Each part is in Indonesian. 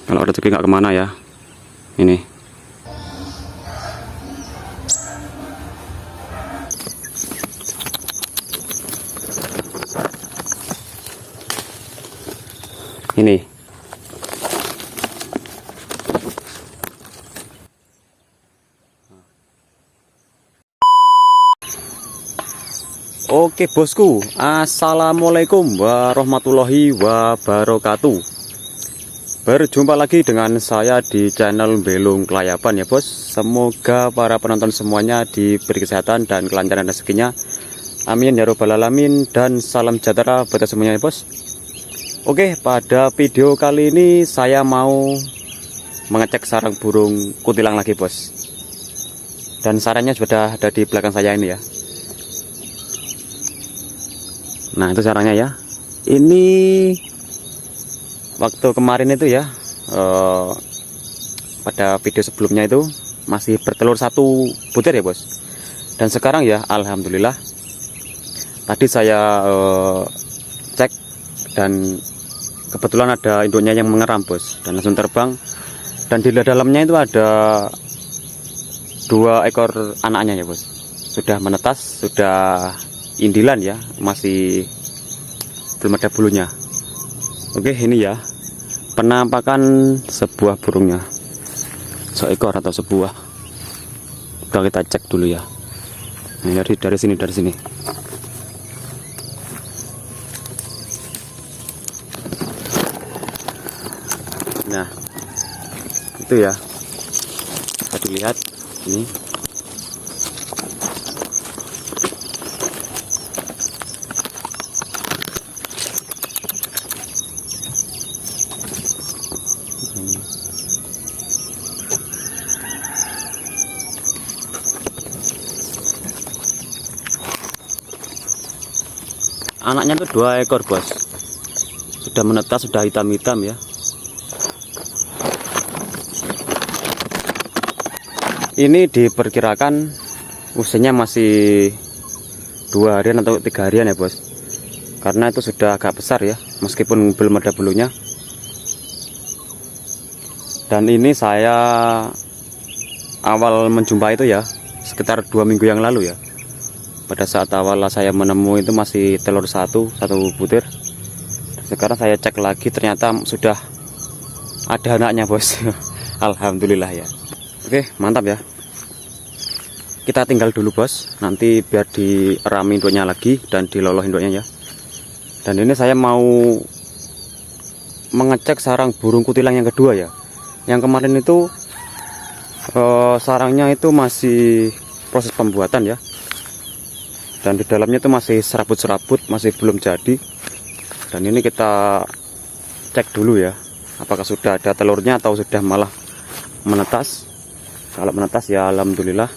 Kalau rezeki nggak kemana ya. Ini. Ini. Oke bosku, assalamualaikum warahmatullahi wabarakatuh. Berjumpa lagi dengan saya di channel Belung Kelayaban ya bos. Semoga para penonton semuanya diberi kesehatan dan kelancaran rezekinya. Amin ya robbal alamin, dan salam sejahtera buat semuanya ya bos. Oke, pada video kali ini saya mau mengecek sarang burung kutilang lagi bos. Dan sarangnya sudah ada di belakang saya ini ya. Nah itu sarangnya ya. Ini waktu kemarin itu ya, pada video sebelumnya itu masih bertelur 1 butir ya bos. Dan sekarang ya alhamdulillah, tadi saya cek dan kebetulan ada induknya yang mengeram bos, dan langsung terbang. Dan di dalamnya itu ada 2 ekor anaknya ya bos. Sudah menetas, sudah indilan ya, masih belum ada bulunya. Oke, ini ya penampakan sebuah burungnya, seekor atau sebuah. Udah kita cek dulu ya. Nah, dari sini. Nah itu ya, bisa dilihat ini. Anaknya tuh 2 ekor bos, sudah menetas, sudah hitam-hitam ya. Ini diperkirakan usianya masih 2 harian atau 3 harian ya bos, karena itu sudah agak besar ya, meskipun belum ada bulunya. Dan ini saya awal menjumpai itu ya sekitar 2 minggu yang lalu ya. Pada saat awal saya menemui itu masih telur satu butir. Sekarang saya cek lagi, ternyata sudah ada anaknya bos. Alhamdulillah ya. Oke, mantap ya. Kita tinggal dulu bos, nanti biar dirami induknya lagi dan diloloh induknya ya. Dan ini saya mau mengecek sarang burung kutilang yang kedua ya. Yang kemarin itu sarangnya itu masih proses pembuatan ya. Dan di dalamnya itu masih serabut-serabut, masih belum jadi. Dan ini kita cek dulu ya, apakah sudah ada telurnya atau sudah malah menetas. Kalau menetas ya alhamdulillah.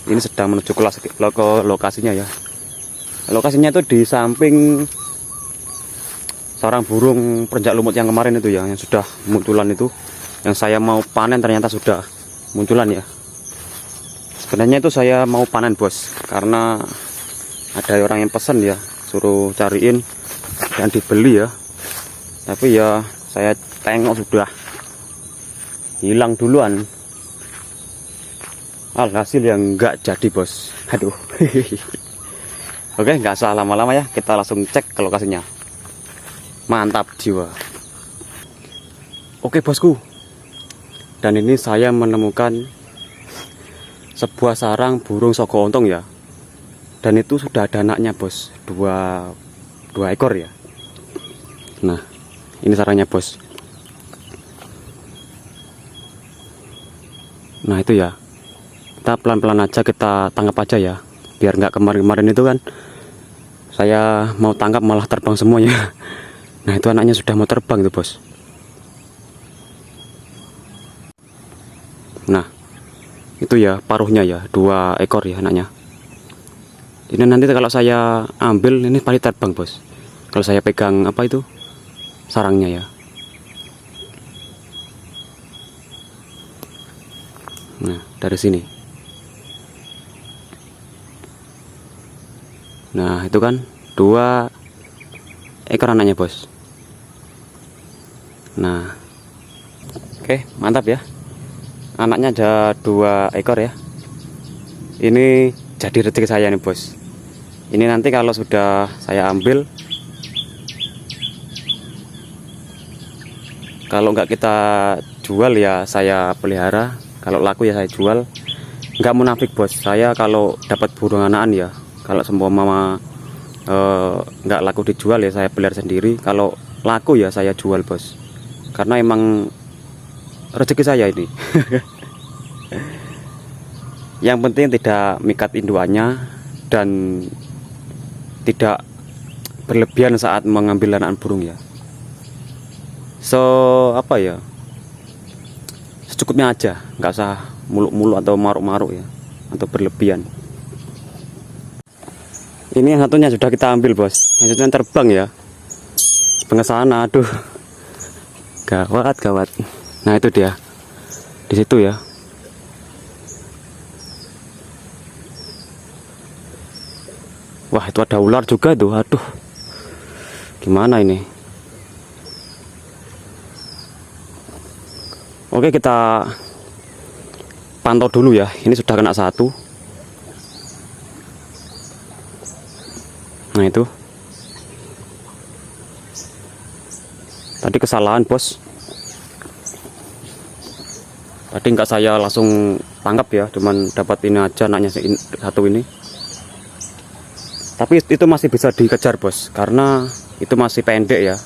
Ini sedang menuju ke lokasinya ya. Lokasinya itu di samping sarang burung perenjak lumut yang kemarin itu ya, yang sudah munculan itu. Yang saya mau panen ternyata sudah munculan ya. Sebenarnya itu saya mau panen bos, karena ada orang yang pesen ya, suruh cariin dan dibeli ya. Tapi ya saya tengok sudah hilang duluan. Alhasil yang enggak jadi bos. Aduh. Oke, nggak usah lama-lama ya, kita langsung cek ke lokasinya. Mantap jiwa. Oke bosku, dan ini saya menemukan sebuah sarang burung sogo ontong ya. Dan itu sudah ada anaknya bos, dua ekor ya. Nah ini sarangnya bos. Nah itu ya, kita pelan-pelan aja, kita tangkap aja ya, biar nggak kemarin-kemarin itu kan saya mau tangkap malah terbang semuanya. Nah itu anaknya sudah mau terbang tuh bos. Nah itu ya paruhnya ya, 2 ekor ya anaknya. Ini nanti kalau saya ambil ini pasti terbang bos, kalau saya pegang apa itu sarangnya ya. Nah dari sini. Nah itu kan 2 ekor anaknya bos. Nah, oke, mantap ya. Anaknya ada 2 ekor ya. Ini jadi rezeki saya nih bos. Ini nanti kalau sudah saya ambil, kalau nggak kita jual ya saya pelihara, kalau laku ya saya jual. Nggak munafik bos, saya kalau dapat burung anakan ya, kalau semua mama nggak laku dijual ya saya pelihara sendiri, kalau laku ya saya jual bos, karena emang rezeki saya ini. Yang penting tidak mikat induannya dan tidak berlebihan saat mengambil anakan burung ya. Apa ya, secukupnya aja, nggak usah muluk-muluk atau maruk-maruk ya, atau berlebihan. Ini yang satunya sudah kita ambil bos, yang satunya terbang ya, ke sana. Aduh, gawat. Nah itu dia di situ ya. Wah, itu ada ular juga tuh. Aduh, gimana ini? Oke, kita pantau dulu ya. Ini sudah kena 1. Nah itu tadi kesalahan bos. Tadi nggak saya langsung tangkap ya, cuman dapat ini aja anaknya 1 ini. Tapi itu masih bisa dikejar bos, karena itu masih pendek ya.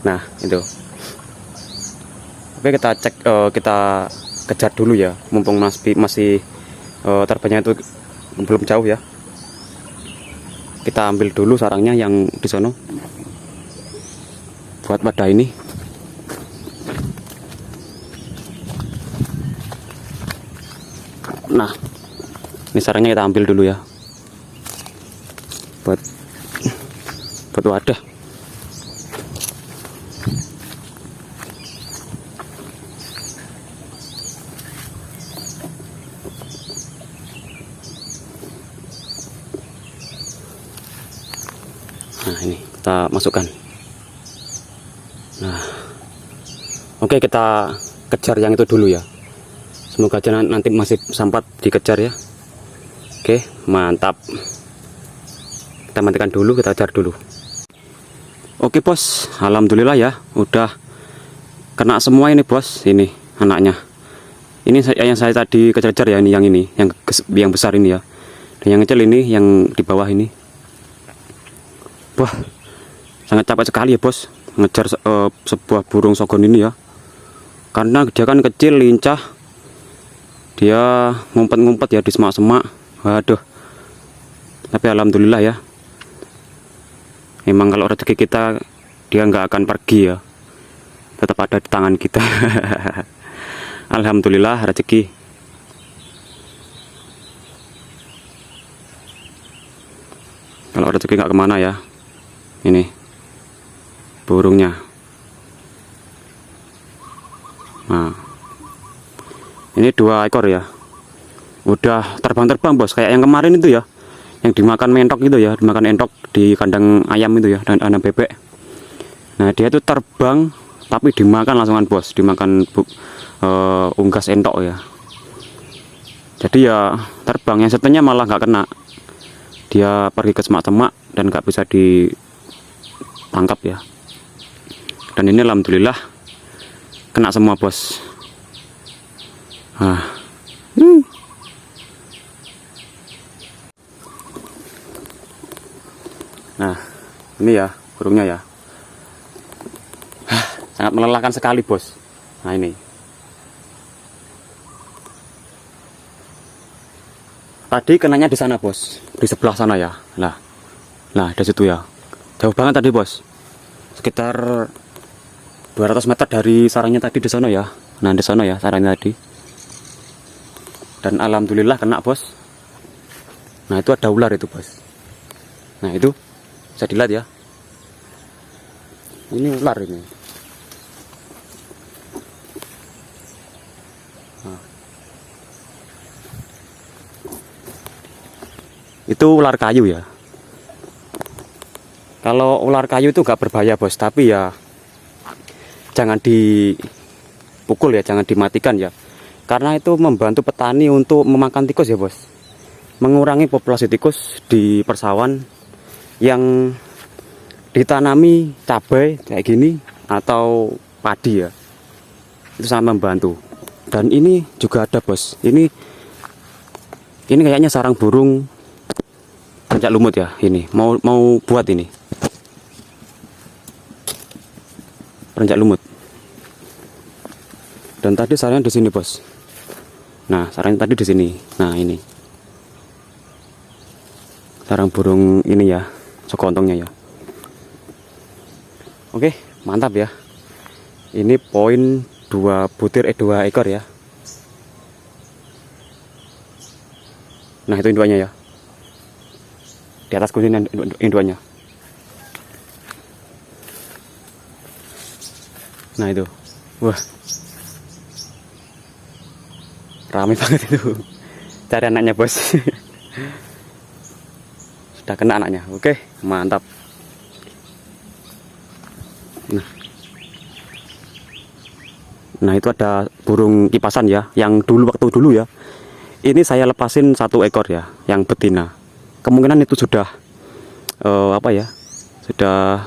Nah itu. Oke, kita cek, kita kejar dulu ya, mumpung masih terbangnya itu belum jauh ya. Kita ambil dulu sarangnya yang di sono buat pada ini. Nah, ini sarangnya kita ambil dulu ya, buat wadah. Nah ini kita masukkan. Nah, oke, kita kejar yang itu dulu ya. Semoga aja nanti masih sempat dikejar ya. Oke, mantap. Kita matikan dulu, kita kejar dulu. Oke bos, alhamdulillah ya, udah kena semua ini bos. Ini anaknya. Ini yang saya tadi kejar-kejar ya, ini yang besar ini ya. Dan yang kecil ini yang di bawah ini. Wah, sangat capek sekali ya bos ngejar sebuah burung sogon ini ya, karena dia kan kecil, lincah, dia ngumpet-ngumpet ya di semak-semak. Waduh, tapi alhamdulillah ya, memang kalau rezeki kita dia nggak akan pergi ya, tetap ada di tangan kita. Alhamdulillah rezeki. Kalau rezeki nggak kemana ya. Ini burungnya. Nah, ini 2 ekor ya, udah terbang-terbang bos, kayak yang kemarin itu ya, yang dimakan mentok itu ya, dimakan entok di kandang ayam itu ya, dan kandang bebek. Nah dia itu terbang tapi dimakan langsungan bos, dimakan unggas entok ya. Jadi ya terbang, yang satunya malah nggak kena, dia pergi ke semak-semak dan nggak bisa ditangkap ya. Dan ini alhamdulillah kena semua bos. Nah ini ya burungnya ya, sangat melelahkan sekali bos. Nah ini tadi kenanya di sana bos, di sebelah sana ya. Nah di situ ya, jauh banget tadi bos, sekitar 200 meter dari sarangnya tadi di sana ya. Nah di sana ya sarangnya tadi, dan alhamdulillah kena bos. Nah itu ada ular itu bos. Nah itu bisa dilihat ya, ini ular ini. Nah, itu ular kayu ya. Kalau ular kayu itu gak berbahaya bos, tapi ya jangan dipukul ya, jangan dimatikan ya, karena itu membantu petani untuk memakan tikus ya bos, mengurangi populasi tikus di persawahan yang ditanami cabai kayak gini atau padi ya, itu sangat membantu. Dan ini juga ada bos, ini kayaknya sarang burung perencak lumut ya, ini mau buat ini perencak lumut. Dan tadi sarangnya di sini bos. Nah sarangnya tadi di sini. Nah ini sarang burung ini ya, sekontongnya ya. Oke mantap ya. Ini poin 2 ekor ya. Nah itu induannya ya, di atas kuning induannya. Nah itu, wah rame banget itu, cari anaknya bos. Sudah kena anaknya. Oke mantap. Nah itu ada burung kipasan ya, yang waktu dulu ya, ini saya lepasin 1 ekor ya, yang betina. Kemungkinan itu sudah apa ya, sudah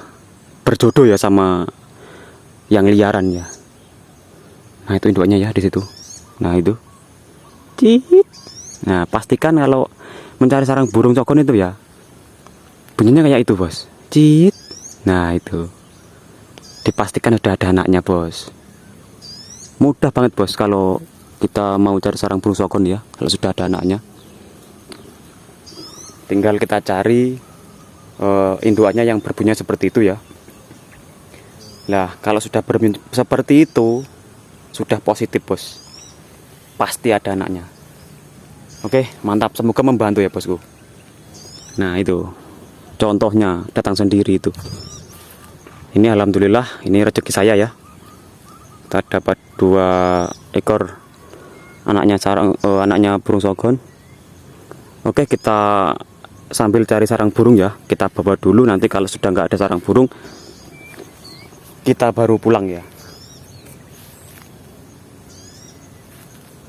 berjodoh ya sama yang liaran ya. Nah itu induannya ya di situ. Nah itu cicit. Nah pastikan kalau mencari sarang burung cogon itu ya, bunyinya kayak itu bos, cicit. Nah itu dipastikan sudah ada anaknya bos. Mudah banget bos kalau kita mau cari sarang burung cogon ya, kalau sudah ada anaknya. Tinggal kita cari induannya yang berbunyi seperti itu ya. Nah kalau sudah berbunyi seperti itu, sudah positif bos, pasti ada anaknya. Oke mantap, semoga membantu ya bosku. Nah itu contohnya datang sendiri itu. Ini alhamdulillah, ini rezeki saya ya, kita dapat 2 ekor anaknya anaknya burung cogon. Oke kita sambil cari sarang burung ya, kita bawa dulu, nanti kalau sudah nggak ada sarang burung kita baru pulang ya.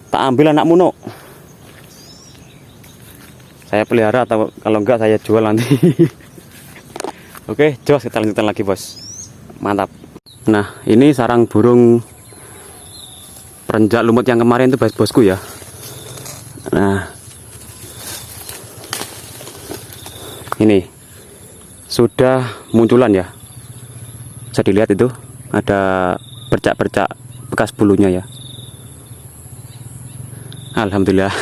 Tak ambil anak muno, saya pelihara, atau kalau enggak saya jual nanti. Oke jos, kita lanjutkan lagi bos. Mantap. Nah ini sarang burung perencak lumut yang kemarin itu bosku ya. Nah ini sudah munculan ya, bisa dilihat itu ada bercak-bercak bekas bulunya ya. Alhamdulillah.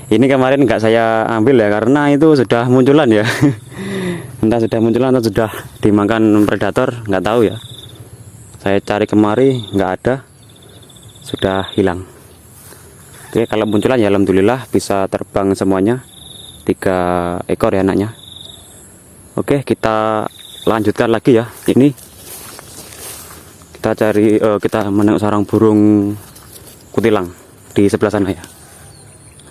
Ini kemarin nggak saya ambil ya, karena itu sudah munculan ya. Entah sudah munculan atau sudah dimakan predator, nggak tahu ya. Saya cari kemari nggak ada, sudah hilang. Oke kalau munculan ya alhamdulillah bisa terbang semuanya, 3 ekor ya anaknya. Oke kita lanjutkan lagi ya. Ini kita cari kita menengok sarang burung kutilang di sebelah sana ya.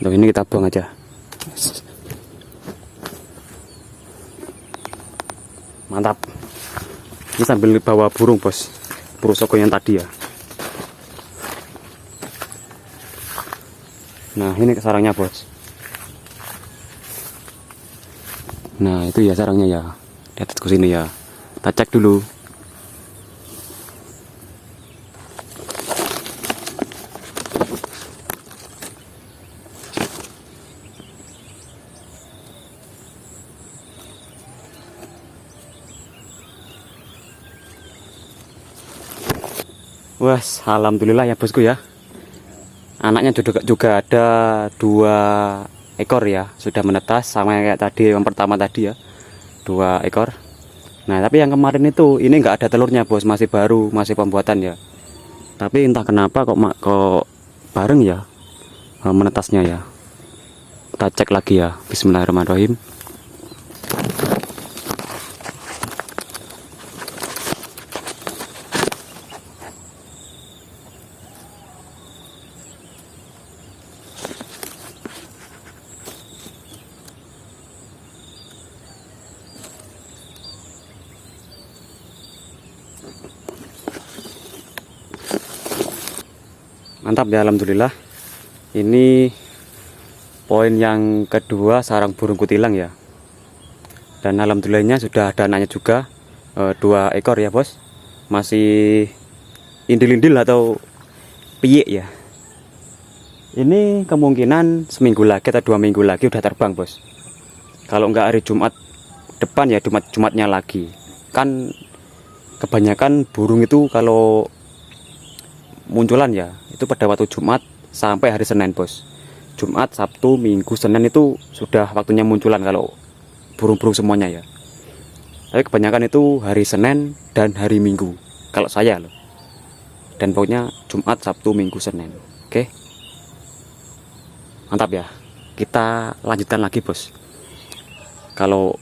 Loh, ini kita buang aja. Mantap. Ini sambil bawa burung bos, burung cogon yang tadi ya. Nah ini sarangnya bos. Nah itu ya sarangnya ya, di atasku sini ya. Kita cek dulu. Wah, alhamdulillah ya bosku ya. Anaknya juga ada 2 ekor ya, sudah menetas sama kayak tadi yang pertama tadi ya, 2 ekor. Nah tapi yang kemarin itu ini nggak ada telurnya bos, masih baru, masih pembuatan ya. Tapi entah kenapa kok bareng ya menetasnya ya. Kita cek lagi ya. Bismillahirrahmanirrahim. Mantap ya, alhamdulillah. Ini poin yang kedua sarang burung kutilang ya. Dan alhamdulillahnya sudah ada anaknya juga, 2 ekor ya bos. Masih indil-indil atau piye ya. Ini kemungkinan seminggu lagi atau 2 minggu lagi udah terbang bos. Kalau nggak hari Jumat depan ya Jumatnya lagi. Kan kebanyakan burung itu kalau munculan ya itu pada waktu Jumat sampai hari Senin bos. Jumat, Sabtu, Minggu, Senin itu sudah waktunya munculan kalau burung-burung semuanya ya. Tapi kebanyakan itu hari Senin dan hari Minggu kalau saya loh. Dan pokoknya Jumat, Sabtu, Minggu, Senin. Oke, mantap ya. Kita lanjutkan lagi bos. Kalau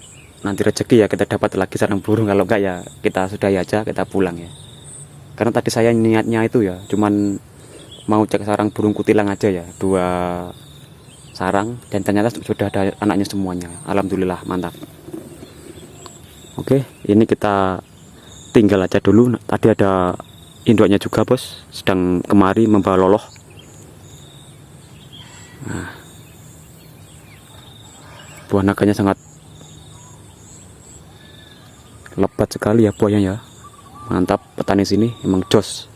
nanti rezeki ya kita dapat lagi sarang burung, kalau enggak ya kita sudahi aja, kita pulang ya. Karena tadi saya niatnya itu ya cuman mau cek sarang burung kutilang aja ya, 2 sarang, dan ternyata sudah ada anaknya semuanya. Alhamdulillah, mantap. Oke, ini kita tinggal aja dulu. Tadi ada induknya juga bos, sedang kemari membawa loloh. Nah, buah naganya sangat lebat sekali ya buahnya ya. Mantap, petani sini emang jos.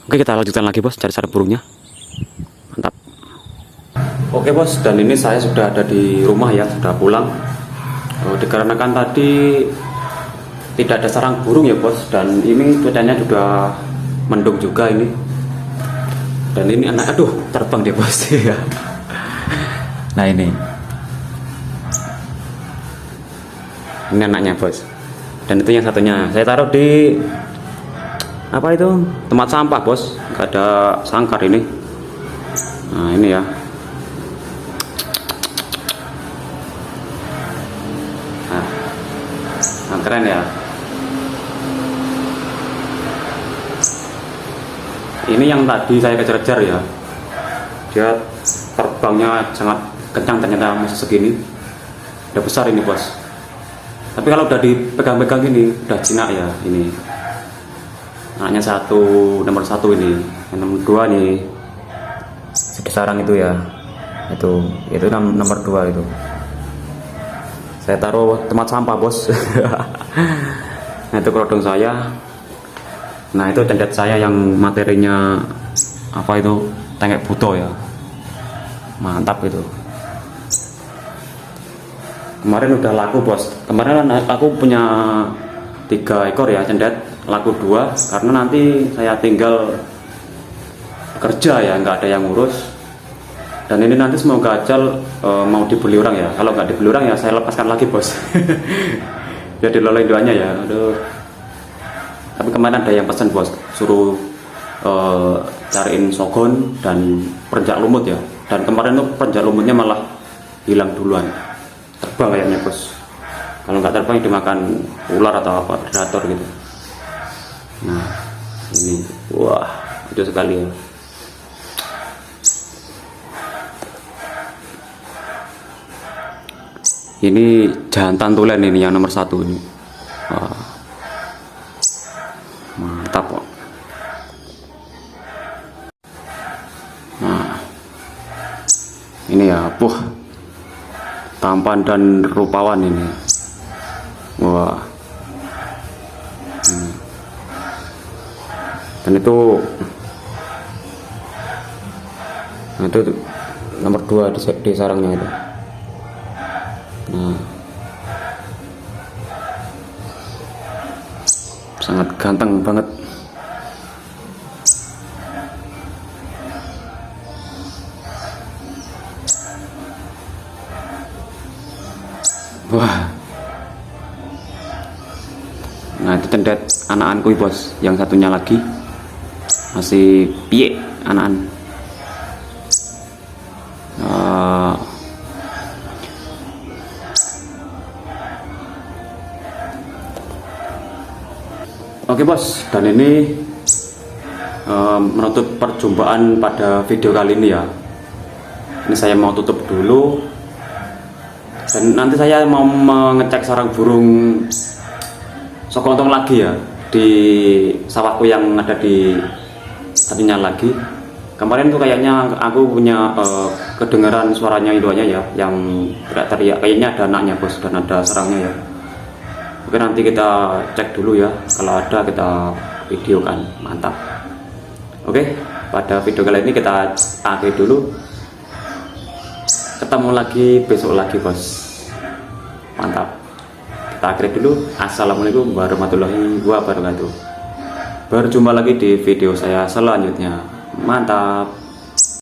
Oke, kita lanjutkan lagi bos, cari sarang burungnya. Mantap. Oke bos, dan ini saya sudah ada di rumah ya, sudah pulang. Dikarenakan tadi tidak ada sarang burung ya bos, dan ini cuacanya juga mendung juga ini. Dan ini anak, aduh terbang dia bos ya. Nah ini anaknya bos, dan itu yang satunya saya taruh di apa itu, tempat sampah bos, nggak ada sangkar ini. Nah ini ya. Nah, keren ya. Ini yang tadi saya kejar-kejar ya, dia terbangnya sangat kencang, ternyata masih segini, udah besar ini bos. Tapi kalau udah dipegang-pegang ini udah jinak ya. Ini anaknya nomor 1 ini, yang nomor 2 nih di sarang itu ya, itu nomor 2 itu. Saya taruh tempat sampah bos. Nah itu kerodong saya. Nah itu tendet saya yang materinya apa itu, tengek buto ya, mantap itu. Kemarin udah laku bos. Kemarin aku punya 3 ekor ya cendet, laku 2 karena nanti saya tinggal kerja ya, nggak ada yang ngurus. Dan ini nanti semoga ajal mau dibeli orang ya. Kalau nggak dibeli orang ya saya lepaskan lagi bos. Ya diloloi doanya ya. Aduh. Tapi kemarin ada yang pesan bos, suruh cariin sogon dan perenjak lumut ya. Dan kemarin tuh perenjak lumutnya malah hilang duluan. Terbang kayaknya bos. Kalau nggak terbang dimakan ular atau apa, predator gitu. Nah ini, wah lucu sekali ya. Ini jantan tulen ini yang nomor 1 ini. Wah, mantap kok. Nah ini ya, tampan dan rupawan ini. Wah. Dan itu nomor 2 di sarangnya itu. Nah, sangat ganteng banget. Wah. Nah itu cendet anakanku bos, yang satunya lagi masih piye anakan. Oke bos, dan ini menutup perjumpaan pada video kali ini ya. Ini saya mau tutup dulu, dan nanti saya mau mengecek sarang burung sokontong lagi ya di sawahku yang ada di satunya lagi. Kemarin tuh kayaknya aku punya kedengaran suaranya induannya ya, yang teriak-teriak. Kayaknya ada anaknya bos, dan ada sarangnya ya. Oke, nanti kita cek dulu ya, kalau ada kita videokan. Mantap. Oke, pada video kali ini kita akhiri dulu. Ketemu lagi besok lagi bos. Mantap. Kita akhiri dulu. Assalamualaikum warahmatullahi wabarakatuh. Berjumpa lagi di video saya selanjutnya. Mantap.